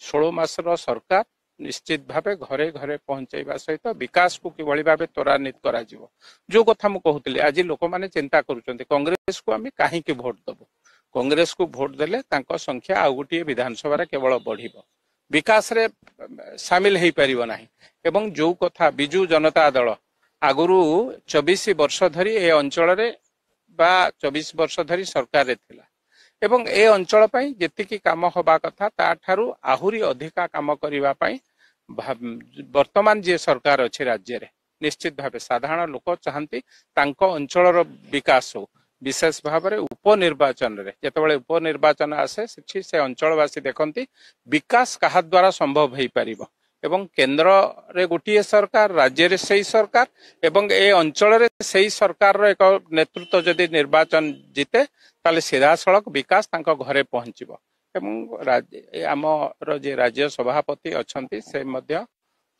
16 मासर सरकार निश्चित भावे घरे घरे पहुंचाइबा सहित विकास को किभली भावे त्वरान्वित करा जिवो। जो कथा मु कहूतली आज लोक माने चिंता करूचंती कांग्रेस को आम कहीं भोट दबु। कांग्रेस को भोट देले तांको संख्या आउ गोटे विधानसभा केवल बढ़िबो, विकास रे शामिल हो पारिबो नाही। एवं जो कथा बिजू जनता दल आगुरु 24 वर्ष धरी ए अंचल रे बा 24 वर्ष धरी सरकार रे थिला एवं ए अंचल पई जेतिकी काम होबा कथा ता ठारू आहुरी अधिका काम करिवा पई वर्तमान जे सरकार अछि राज्य रे निश्चित भावे साधारण लोक चाहंती तांको अंचल विकास हो। विशेष भाव में उपनिर्वाचन रे जेतेबेले उपनिर्वाचन आसे से अंचलवासी देखती विकास कहा द्वारा संभव हो पारिबो एवं केंद्र रे गोटे सरकार राज्य रे सही सरकार एवं ए अंचल रे सही सरकार रो एक नेतृत्व जदि निर्वाचन जीते ताले सीधा सड़क विकास तांको घरे पहुंचीबो। एवं आमर जे राज्य सभापति अछंती से मध्य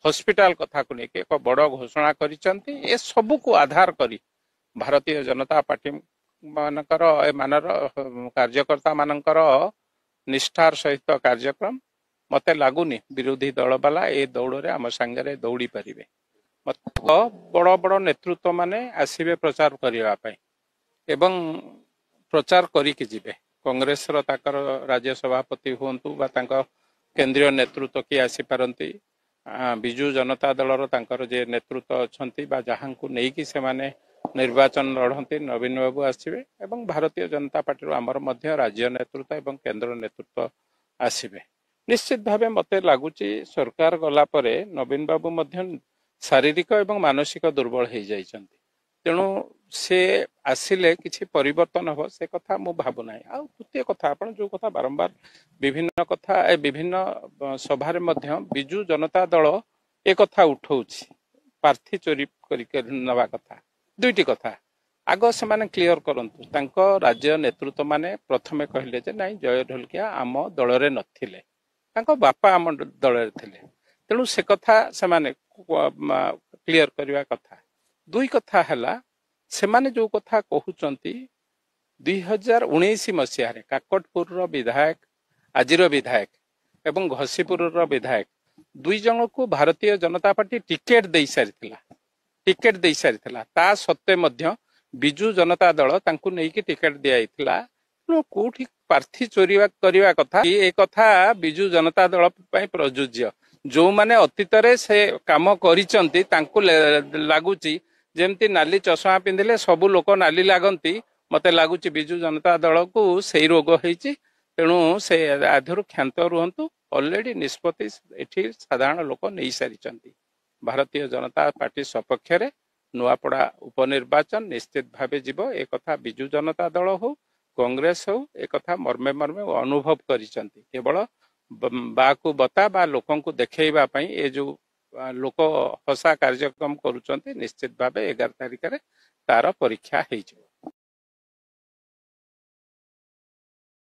हॉस्पिटल कथा को लेके एक बड़ घोषणा करिसंती। ए सब को आधार करी भारतीय जनता पार्टी मानकर ए मानर कार्यकर्ता मानकर निष्ठार सहित कार्यक्रम मते लागुनी विरोधी दल वाला ए दौड़ रे आम संगे दौड़ी पारिबे। बड़ बड़ नेतृत्व माने आसीबे प्रचार करिवा पई एवं प्रचार करिके जिबे। कांग्रेस रो ताकर राज्य सभापति हुंतु बा तांको केंद्रीय नेतृत्व की आसी पारंती, बिजू जनता दल रो तांकर जे नेतृत्व अछंती बा जहां को नेई कि से माने निर्वाचन लड़ती नवीन बाबू आसवे एवं भारतीय जनता पार्टी आमर मध्य राज्य नेतृत्व एवं केंद्र नेतृत्व आसवे। निश्चित भावे मते लागुची सरकार गला परे नवीन बाबू मध्य शारीरिक एवं मानसिक दुर्बल हो जाइछंती, तेणु से आसिले किछि परिवर्तन हो से कथा मु भाबु नाही। आ द्वितीय कथा आपण जो कथा बारंबार विभिन्न कथा विभिन्न सभा रे मध्य बिजू जनता दल ए कथा उठौछि प्रार्थी चोरी करि नवा कथा। दुईटी कथा आग से माने क्लियर करंतु तांको राज्य नेतृत्व माने प्रथमे कहले जे नाही जय ढोलकिया आम दल रे नथिले, तांको बापा आम दल रे थिले, तेणु से कथा से माने क्लियर करबा कथा। दुई कथा हला से माने जो कथा कहउचंती 2019 मसिया रे काकटपुर रो विधायक आजिरो विधायक एवं घसीपुर रो विधायक दुई जन को भारतीय जनता पार्टी टिकेट दे सारिथिला ता सत्ते मध्य बिजू जनता दल तांकु नेकी टिकेट दियाइथिला। कोठी प्रार्थी चोरी करबा कथा ए कथा बिजू जनता दल पई प्रयोज्य। जो माने अतीत रे से काम करिसंती तांकु लागुची जेमती नाली चश्मा पिंधिले सबु लोक नाली लागंती, मते लागुची बिजू जनता दल को सेही रोग होईची। तेणु से आधुरु क्षांत रुहंतु ऑलरेडी निष्पत्ति एठी साधारण लोक नै सारिचंती। भारतीय जनता पार्टी सपक्ष रे नुआपड़ा उपनिर्वाचन निश्चित भावे जीवो ए कथा बिजू जनता दल हो कांग्रेस हो ए कथा मर्मे मर्मे अनुभव करिसंती। केवल बा को बता बा लोकन को देखैबा पई ए जो लोक हसा कार्यक्रम करूचंती निश्चित भावे 11 तारिख रे तार परीक्षा हेइछ।